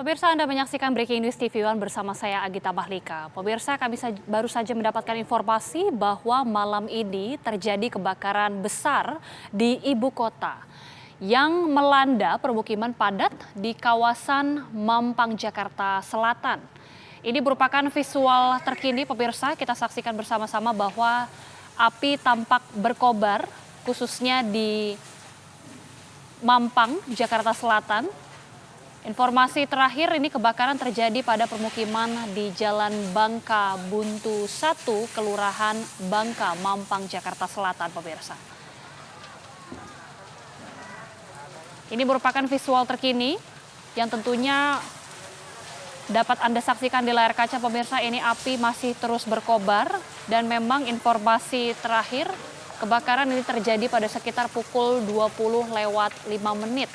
Pemirsa, Anda menyaksikan Breaking News TV One bersama saya Agita Mahlika. Pemirsa, kami baru saja mendapatkan informasi bahwa malam ini terjadi kebakaran besar di ibu kota yang melanda permukiman padat di kawasan Mampang, Jakarta Selatan. Ini merupakan visual terkini, pemirsa. Kita saksikan bersama-sama bahwa api tampak berkobar, khususnya di Mampang, Jakarta Selatan. Informasi terakhir, ini kebakaran terjadi pada permukiman di Jalan Bangka Buntu 1, Kelurahan Bangka, Mampang, Jakarta Selatan, pemirsa. Ini merupakan visual terkini yang tentunya dapat Anda saksikan di layar kaca, pemirsa. Ini api masih terus berkobar dan memang informasi terakhir kebakaran ini terjadi pada sekitar pukul 20:05.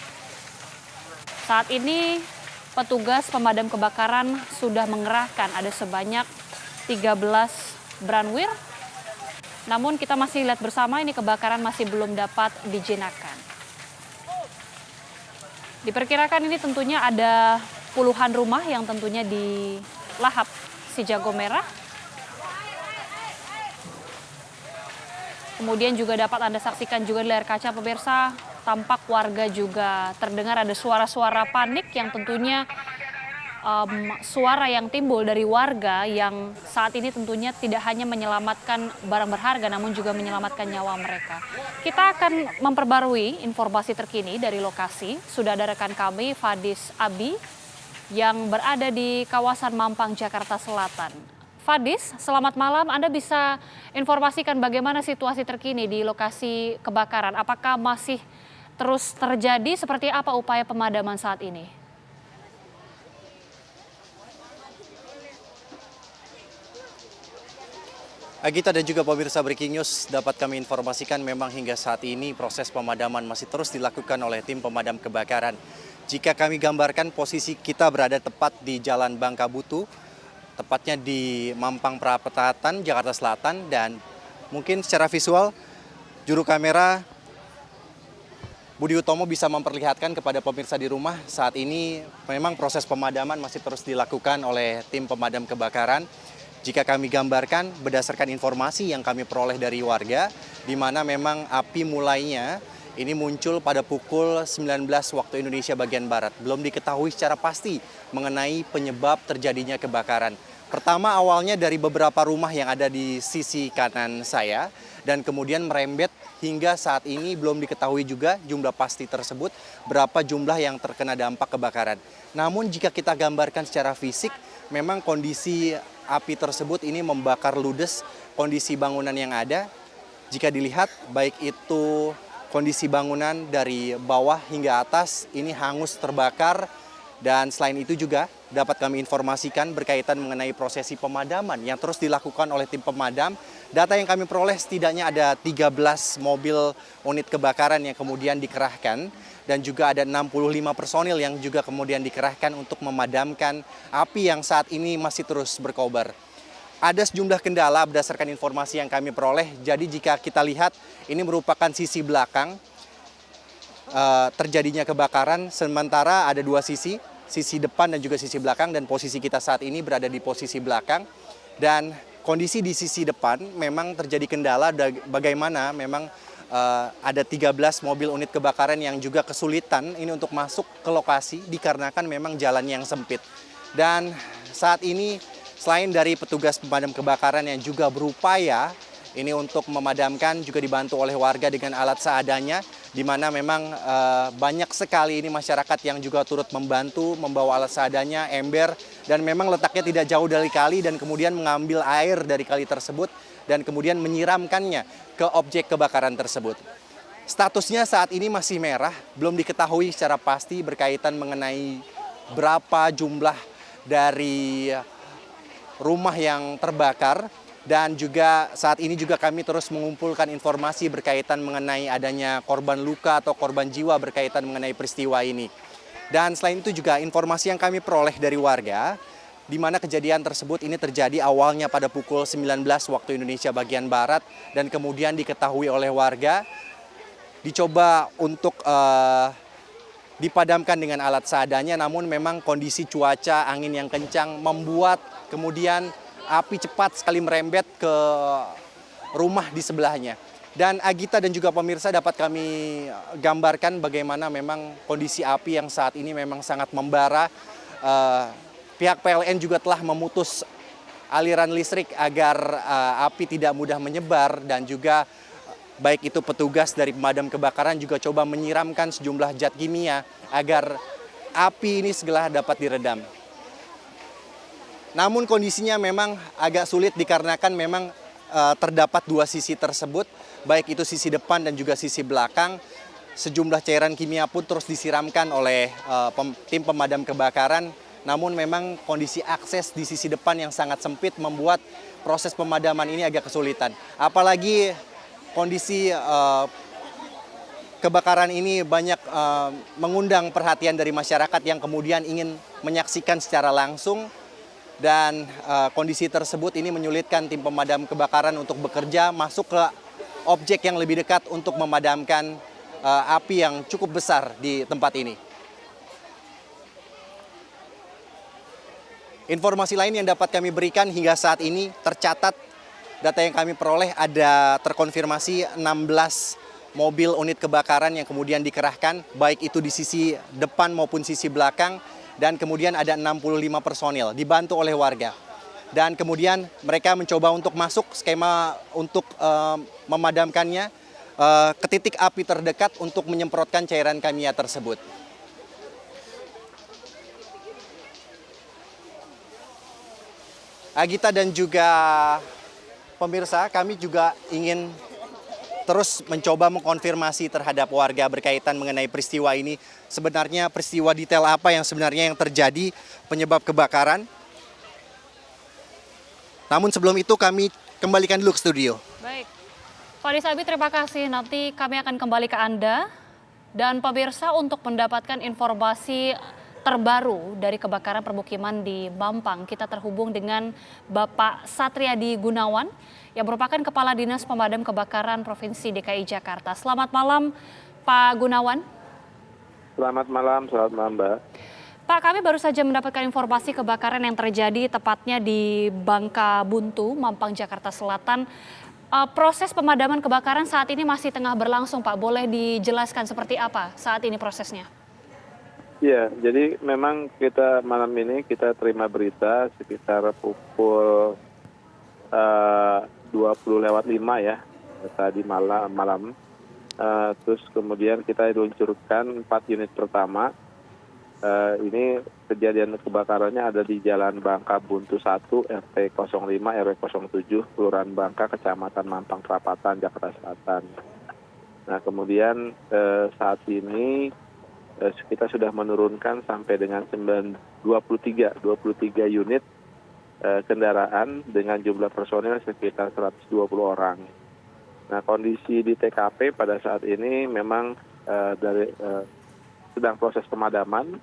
Saat ini petugas pemadam kebakaran sudah mengerahkan ada sebanyak 13 branwir. Namun kita masih lihat bersama ini kebakaran masih belum dapat dijinakan. Diperkirakan ini tentunya ada puluhan rumah yang tentunya dilahap si jago merah. Kemudian juga dapat Anda saksikan juga di layar kaca, pemirsa, tampak warga juga terdengar ada suara-suara panik yang tentunya suara yang timbul dari warga yang saat ini tentunya tidak hanya menyelamatkan barang berharga namun juga menyelamatkan nyawa mereka. Kita akan memperbarui informasi terkini dari lokasi. Sudah ada rekan kami Fadis Abi yang berada di kawasan Mampang, Jakarta Selatan. Fadis, selamat malam. Anda bisa informasikan bagaimana situasi terkini di lokasi kebakaran? Apakah masih terus terjadi? Seperti apa upaya pemadaman saat ini? Agita dan juga pemirsa Breaking News, dapat kami informasikan memang hingga saat ini proses pemadaman masih terus dilakukan oleh tim pemadam kebakaran. Jika kami gambarkan, posisi kita berada tepat di Jalan Bangka Buntu, tepatnya di Mampang Perapatan, Jakarta Selatan, dan mungkin secara visual juru kamera Budi Utomo bisa memperlihatkan kepada pemirsa di rumah saat ini memang proses pemadaman masih terus dilakukan oleh tim pemadam kebakaran. Jika kami gambarkan berdasarkan informasi yang kami peroleh dari warga, di mana memang api mulainya ini muncul pada pukul 19 waktu Indonesia bagian Barat. Belum diketahui secara pasti mengenai penyebab terjadinya kebakaran. Pertama awalnya dari beberapa rumah yang ada di sisi kanan saya dan kemudian merembet hingga saat ini belum diketahui juga jumlah pasti tersebut berapa jumlah yang terkena dampak kebakaran. Namun jika kita gambarkan secara fisik memang kondisi api tersebut ini membakar ludes kondisi bangunan yang ada. Jika dilihat baik itu kondisi bangunan dari bawah hingga atas ini hangus terbakar. Dan selain itu juga dapat kami informasikan berkaitan mengenai prosesi pemadaman yang terus dilakukan oleh tim pemadam. Data yang kami peroleh setidaknya ada 13 mobil unit kebakaran yang kemudian dikerahkan dan juga ada 65 personil yang juga kemudian dikerahkan untuk memadamkan api yang saat ini masih terus berkobar. Ada sejumlah kendala berdasarkan informasi yang kami peroleh. Jadi jika kita lihat ini merupakan sisi belakang terjadinya kebakaran, sementara ada dua sisi depan dan juga sisi belakang, dan posisi kita saat ini berada di posisi belakang. Dan kondisi di sisi depan memang terjadi kendala bagaimana memang ada 13 mobil unit kebakaran yang juga kesulitan ini untuk masuk ke lokasi dikarenakan memang jalan yang sempit. Dan saat ini selain dari petugas pemadam kebakaran yang juga berupaya ini untuk memadamkan, juga dibantu oleh warga dengan alat seadanya, di mana memang banyak sekali ini masyarakat yang juga turut membantu membawa alat seadanya, ember, dan memang letaknya tidak jauh dari kali dan kemudian mengambil air dari kali tersebut dan kemudian menyiramkannya ke objek kebakaran tersebut. Statusnya saat ini masih merah, belum diketahui secara pasti berkaitan mengenai berapa jumlah dari rumah yang terbakar. Dan juga saat ini juga kami terus mengumpulkan informasi berkaitan mengenai adanya korban luka atau korban jiwa berkaitan mengenai peristiwa ini. Dan selain itu juga informasi yang kami peroleh dari warga, di mana kejadian tersebut ini terjadi awalnya pada pukul 19 waktu Indonesia bagian Barat, dan kemudian diketahui oleh warga, dicoba untuk dipadamkan dengan alat seadanya, namun memang kondisi cuaca, angin yang kencang membuat kemudian api cepat sekali merembet ke rumah di sebelahnya. Dan Agita dan juga pemirsa dapat kami gambarkan bagaimana memang kondisi api yang saat ini memang sangat membara. Pihak PLN juga telah memutus aliran listrik agar api tidak mudah menyebar, dan juga baik itu petugas dari pemadam kebakaran juga coba menyiramkan sejumlah zat kimia agar api ini segera dapat diredam. Namun kondisinya memang agak sulit dikarenakan memang terdapat dua sisi tersebut, baik itu sisi depan dan juga sisi belakang. Sejumlah cairan kimia pun terus disiramkan oleh tim pemadam kebakaran. Namun memang kondisi akses di sisi depan yang sangat sempit membuat proses pemadaman ini agak kesulitan. Apalagi kondisi kebakaran ini banyak mengundang perhatian dari masyarakat yang kemudian ingin menyaksikan secara langsung. Dan kondisi tersebut ini menyulitkan tim pemadam kebakaran untuk bekerja masuk ke objek yang lebih dekat untuk memadamkan api yang cukup besar di tempat ini. Informasi lain yang dapat kami berikan hingga saat ini tercatat, data yang kami peroleh ada terkonfirmasi 16 mobil unit kebakaran yang kemudian dikerahkan, baik itu di sisi depan maupun sisi belakang, dan kemudian ada 65 personil dibantu oleh warga. Dan kemudian mereka mencoba untuk masuk skema untuk memadamkannya ke titik api terdekat untuk menyemprotkan cairan kimia tersebut. Agita dan juga pemirsa, kami juga ingin terus mencoba mengkonfirmasi terhadap warga berkaitan mengenai peristiwa ini. Sebenarnya peristiwa detail apa yang sebenarnya yang terjadi penyebab kebakaran. Namun sebelum itu kami kembalikan dulu ke studio. Baik, Fadi Sabi, terima kasih. Nanti kami akan kembali ke Anda. Dan pemirsa, untuk mendapatkan informasi terbaru dari kebakaran permukiman di Mampang, kita terhubung dengan Bapak Satriadi Gunawan yang merupakan Kepala Dinas Pemadam Kebakaran Provinsi DKI Jakarta. Selamat malam, Pak Gunawan. Selamat malam Mbak. Pak, kami baru saja mendapatkan informasi kebakaran yang terjadi tepatnya di Bangka Buntu, Mampang, Jakarta Selatan. Proses pemadaman kebakaran saat ini masih tengah berlangsung, Pak. Boleh dijelaskan seperti apa saat ini prosesnya? Iya, jadi memang malam ini kita terima berita sekitar pukul 20:05 ya, tadi malam. Terus kemudian kita luncurkan 4 unit pertama. Ini kejadian kebakarannya ada di Jalan Bangka Buntu 1, RT 05, RW 07, Kelurahan Bangka, Kecamatan Mampang Perapatan, Jakarta Selatan. Nah kemudian saat ini kita sudah menurunkan sampai dengan 23 unit kendaraan dengan jumlah personil sekitar 120 orang. Nah kondisi di TKP pada saat ini memang sedang proses pemadaman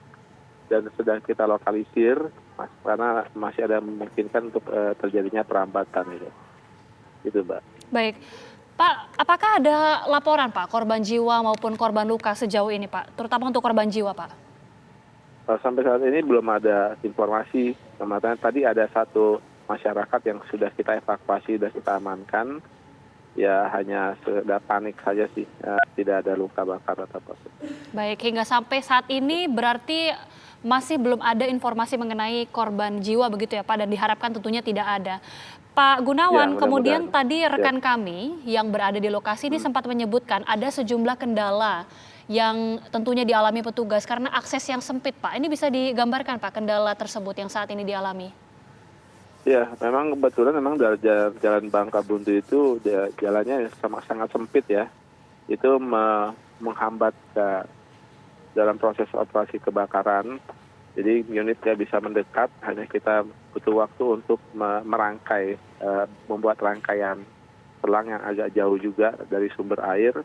dan sedang kita lokalisir karena masih ada memungkinkan untuk terjadinya perambatan itu Mbak. Baik, Pak, apakah ada laporan Pak korban jiwa maupun korban luka sejauh ini Pak, terutama untuk korban jiwa Pak? Sampai saat ini belum ada informasi. Tadi ada satu masyarakat yang sudah kita evakuasi dan kita amankan. Ya hanya sudah panik saja sih, tidak ada luka bakar atau apa. Baik, hingga sampai saat ini berarti masih belum ada informasi mengenai korban jiwa begitu ya Pak, dan diharapkan tentunya tidak ada. Pak Gunawan, Ya, kemudian tadi rekan kami yang berada di lokasi ini sempat menyebutkan ada sejumlah kendala yang tentunya dialami petugas karena akses yang sempit Pak. Ini bisa digambarkan Pak kendala tersebut yang saat ini dialami? Ya, memang kebetulan dari jalan Bangka Buntu itu jalannya sangat sempit ya. Itu menghambat dalam proses operasi kebakaran. Jadi unit nggak bisa mendekat, hanya kita butuh waktu untuk merangkai, membuat rangkaian selang yang agak jauh juga dari sumber air.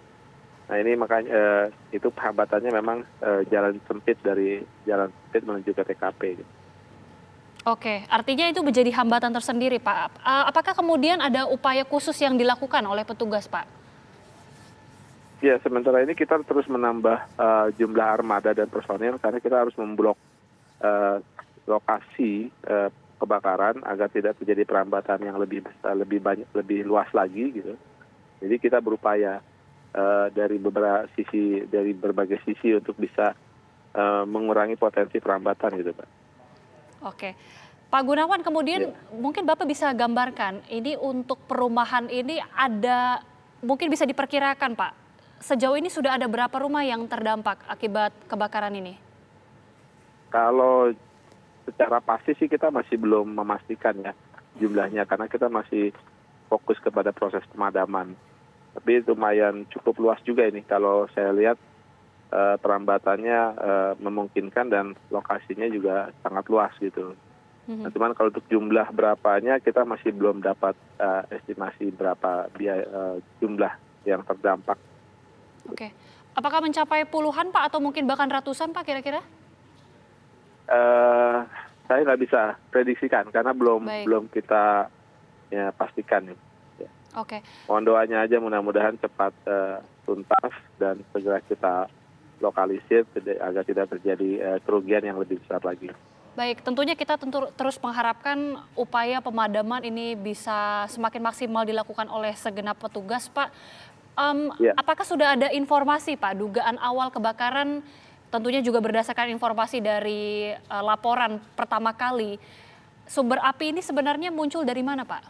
Nah ini makanya itu hambatannya memang jalan sempit menuju ke TKP. Gitu. Oke, artinya itu menjadi hambatan tersendiri Pak. Apakah kemudian ada upaya khusus yang dilakukan oleh petugas Pak? Ya, sementara ini kita terus menambah jumlah armada dan personil karena kita harus memblok lokasi kebakaran agar tidak terjadi perambatan yang lebih besar, lebih banyak, lebih luas lagi gitu. Jadi kita berupaya dari berbagai sisi untuk bisa mengurangi potensi perambatan gitu, Pak. Oke. Pak Gunawan, kemudian Ya. mungkin Bapak bisa gambarkan, ini untuk perumahan ini ada, mungkin bisa diperkirakan Pak, sejauh ini sudah ada berapa rumah yang terdampak akibat kebakaran ini? Kalau secara pasti sih kita masih belum memastikan ya jumlahnya karena kita masih fokus kepada proses pemadaman. Tapi lumayan cukup luas juga ini kalau saya lihat perambatannya memungkinkan dan lokasinya juga sangat luas gitu. Nah, cuman kalau untuk jumlah berapanya kita masih belum dapat estimasi berapa jumlah yang terdampak. Oke. Apakah mencapai puluhan Pak atau mungkin bahkan ratusan Pak kira-kira? Saya nggak bisa prediksikan karena Baik. belum kita ya, pastikan nih. Ya. Oke. Mohon doanya aja mudah-mudahan cepat tuntas dan segera kita lokalisir agar tidak terjadi kerugian yang lebih besar lagi. Baik, tentunya kita terus mengharapkan upaya pemadaman ini bisa semakin maksimal dilakukan oleh segenap petugas, Pak. Ya. Apakah sudah ada informasi, Pak, dugaan awal kebakaran, tentunya juga berdasarkan informasi dari laporan pertama kali, sumber api ini sebenarnya muncul dari mana, Pak?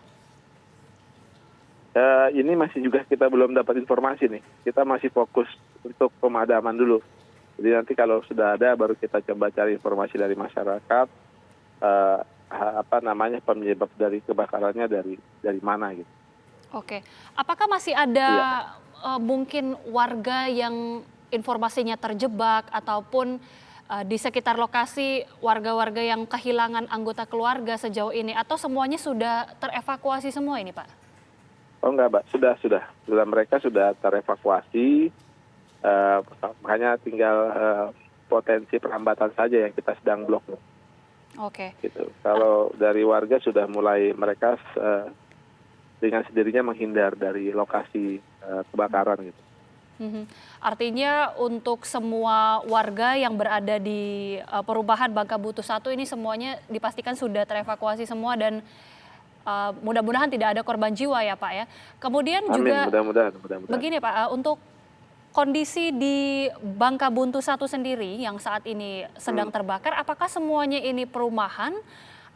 Ini masih juga kita belum dapat informasi nih. Kita masih fokus untuk pemadaman dulu. Jadi nanti kalau sudah ada baru kita coba cari informasi dari masyarakat penyebab dari kebakarannya dari mana gitu. Oke, apakah masih ada Iya. mungkin warga yang informasinya terjebak ataupun di sekitar lokasi warga-warga yang kehilangan anggota keluarga sejauh ini atau semuanya sudah terevakuasi semua ini, Pak? Oh enggak, Mbak, sudah. Mereka sudah terevakuasi. Makanya tinggal potensi perambatan saja yang kita sedang blok. Oke. Gitu. Kalau dari warga sudah mulai mereka dengan sendirinya menghindar dari lokasi kebakaran gitu. Artinya untuk semua warga yang berada di perumahan Bangka-Belitung 1 ini semuanya dipastikan sudah terevakuasi semua dan mudah-mudahan tidak ada korban jiwa ya Pak ya. Kemudian Amin, juga mudah-mudahan. begini Pak, untuk kondisi di Bangka-Belitung 1 sendiri yang saat ini sedang terbakar, apakah semuanya ini perumahan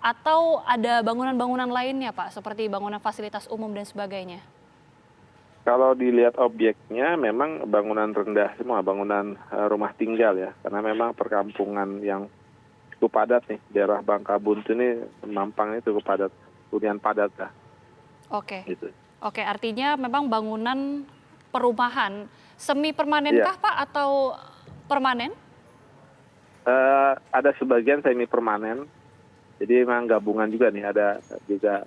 atau ada bangunan-bangunan lainnya Pak, seperti bangunan fasilitas umum dan sebagainya? Kalau dilihat objeknya memang bangunan rendah semua, bangunan rumah tinggal ya. Karena memang perkampungan yang cukup padat nih, daerah Bangka-Belitung ini Mampang itu cukup padat, hunian padat lah. Oke. Gitu. Oke, artinya memang bangunan perumahan semi Iya. permanenkah Pak atau permanen? Ada sebagian semi permanen, jadi memang gabungan juga nih, ada juga.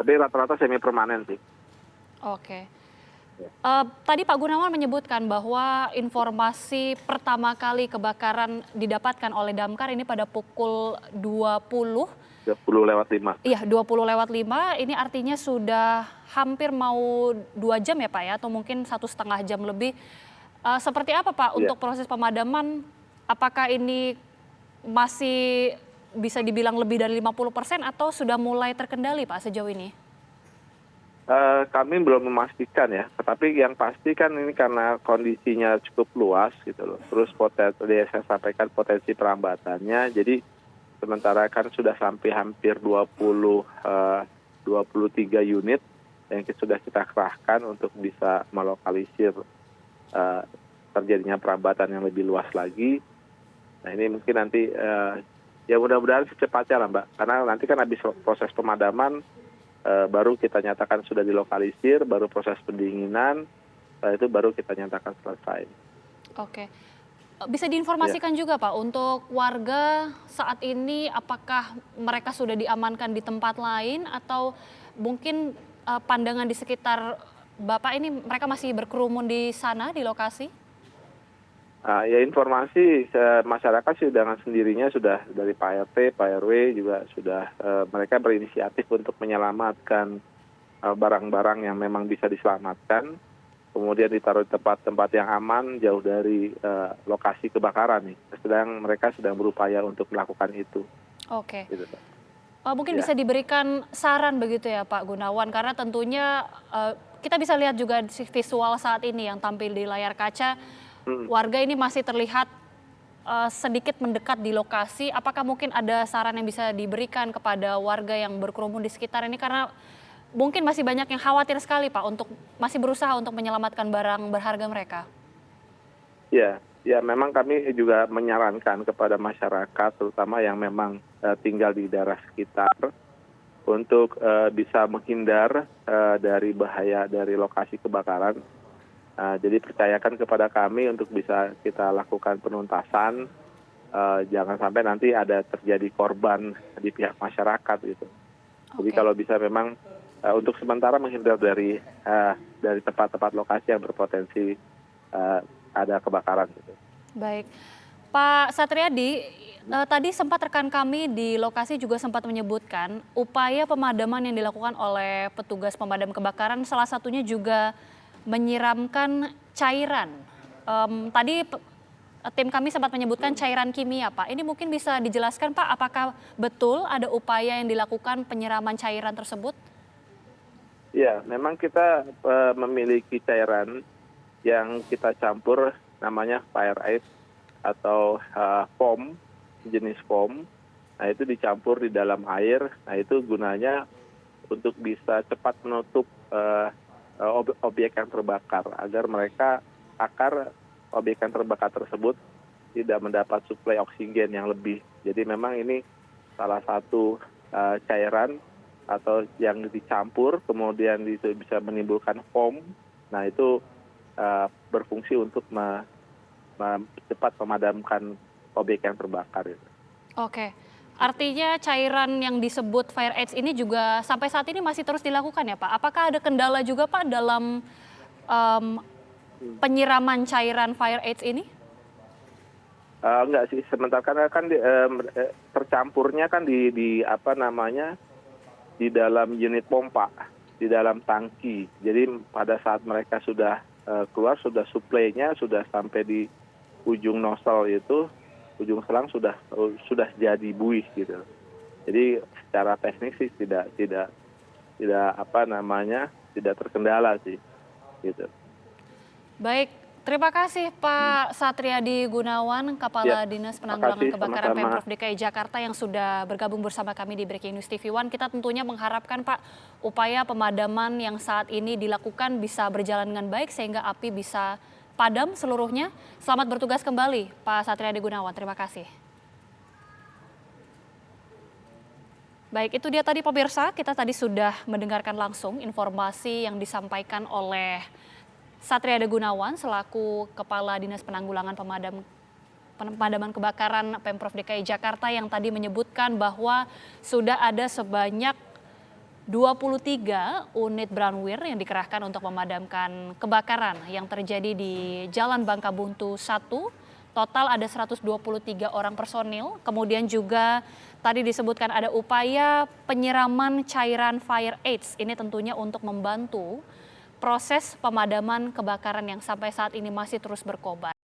Tapi rata-rata semi permanen sih. Oke. Tadi Pak Gunawan menyebutkan bahwa informasi pertama kali kebakaran didapatkan oleh Damkar ini pada pukul 20. 20:05. Iya, 20:05, ini artinya sudah hampir mau 2 jam ya Pak ya, atau mungkin 1,5 jam lebih. Seperti apa Pak Iya. untuk proses pemadaman? Apakah ini masih bisa dibilang lebih dari 50% atau sudah mulai terkendali Pak sejauh ini? Kami belum memastikan ya, tetapi yang pasti kan ini karena kondisinya cukup luas gitu loh. Terus saya sampaikan potensi perambatannya, jadi sementara kan sudah sampai hampir 23 unit yang sudah kita kerahkan untuk bisa melokalisir terjadinya perambatan yang lebih luas lagi. Nah ini mungkin nanti ya mudah-mudahan secepatnya lah Mbak, karena nanti kan habis proses pemadaman baru kita nyatakan sudah dilokalisir, baru proses pendinginan, setelah itu baru kita nyatakan selesai. Oke. Bisa diinformasikan juga Pak untuk warga saat ini apakah mereka sudah diamankan di tempat lain atau mungkin pandangan di sekitar Bapak ini mereka masih berkerumun di sana di lokasi? Ya informasi masyarakat sih dengan sendirinya sudah dari Pak RT, Pak RW juga sudah mereka berinisiatif untuk menyelamatkan barang-barang yang memang bisa diselamatkan. kemudian ditaruh di tempat-tempat yang aman jauh dari lokasi kebakaran nih. Mereka sedang berupaya untuk melakukan itu. Oke. Gitu, Pak. Mungkin Ya. bisa diberikan saran begitu ya Pak Gunawan, karena tentunya kita bisa lihat juga visual saat ini yang tampil di layar kaca, warga ini masih terlihat sedikit mendekat di lokasi. Apakah mungkin ada saran yang bisa diberikan kepada warga yang berkerumun di sekitar ini, karena mungkin masih banyak yang khawatir sekali Pak, masih berusaha untuk menyelamatkan barang berharga mereka? Ya, memang kami juga menyarankan kepada masyarakat, terutama yang memang tinggal di daerah sekitar, untuk bisa menghindar dari bahaya dari lokasi kebakaran. Jadi percayakan kepada kami untuk bisa kita lakukan penuntasan, jangan sampai nanti ada terjadi korban di pihak masyarakat gitu. Jadi kalau bisa memang untuk sementara menghindar dari tempat-tempat lokasi yang berpotensi ada kebakaran gitu. Baik, Pak Satriadi, tadi sempat rekan kami di lokasi juga sempat menyebutkan upaya pemadaman yang dilakukan oleh petugas pemadam kebakaran salah satunya juga menyiramkan cairan. Tadi tim kami sempat menyebutkan cairan kimia, Pak. Ini mungkin bisa dijelaskan, Pak, apakah betul ada upaya yang dilakukan penyiraman cairan tersebut? Ya, memang kita memiliki cairan yang kita campur, namanya fire ice atau foam, jenis foam. Nah, itu dicampur di dalam air. Nah, itu gunanya untuk bisa cepat menutup objek yang terbakar, agar objek yang terbakar tersebut tidak mendapat suplai oksigen yang lebih. Jadi memang ini salah satu cairan atau yang dicampur kemudian itu bisa menimbulkan foam. Nah, itu berfungsi untuk cepat memadamkan objek yang terbakar. Oke, artinya cairan yang disebut fire aids ini juga sampai saat ini masih terus dilakukan ya Pak? Apakah ada kendala juga Pak dalam penyiraman cairan fire aids ini? Enggak sih, sementara kan tercampurnya kan di dalam unit pompa, di dalam tangki. Jadi pada saat mereka sudah keluar, sudah suplainya sudah sampai di ujung nozzle itu, ujung selang sudah jadi buih gitu. Jadi secara teknis sih tidak terkendala sih gitu. Baik, terima kasih Pak Satriadi Gunawan, Kepala Dinas Penanggulangan Kebakaran Pemprov DKI Jakarta yang sudah bergabung bersama kami di Breaking News TV One. Kita tentunya mengharapkan Pak, upaya pemadaman yang saat ini dilakukan bisa berjalan dengan baik sehingga api bisa padam seluruhnya. Selamat bertugas kembali Pak Satriadi Gunawan, terima kasih. Baik, itu dia tadi pemirsa, kita tadi sudah mendengarkan langsung informasi yang disampaikan oleh Satriadi Gunawan selaku Kepala Dinas Penanggulangan Pemadaman Kebakaran Pemprov DKI Jakarta yang tadi menyebutkan bahwa sudah ada sebanyak 23 unit Branwir yang dikerahkan untuk memadamkan kebakaran yang terjadi di Jalan Bangkabuntu 1. Total ada 123 orang personil. Kemudian juga tadi disebutkan ada upaya penyiraman cairan fire aids. Ini tentunya untuk membantu proses pemadaman kebakaran yang sampai saat ini masih terus berkobar.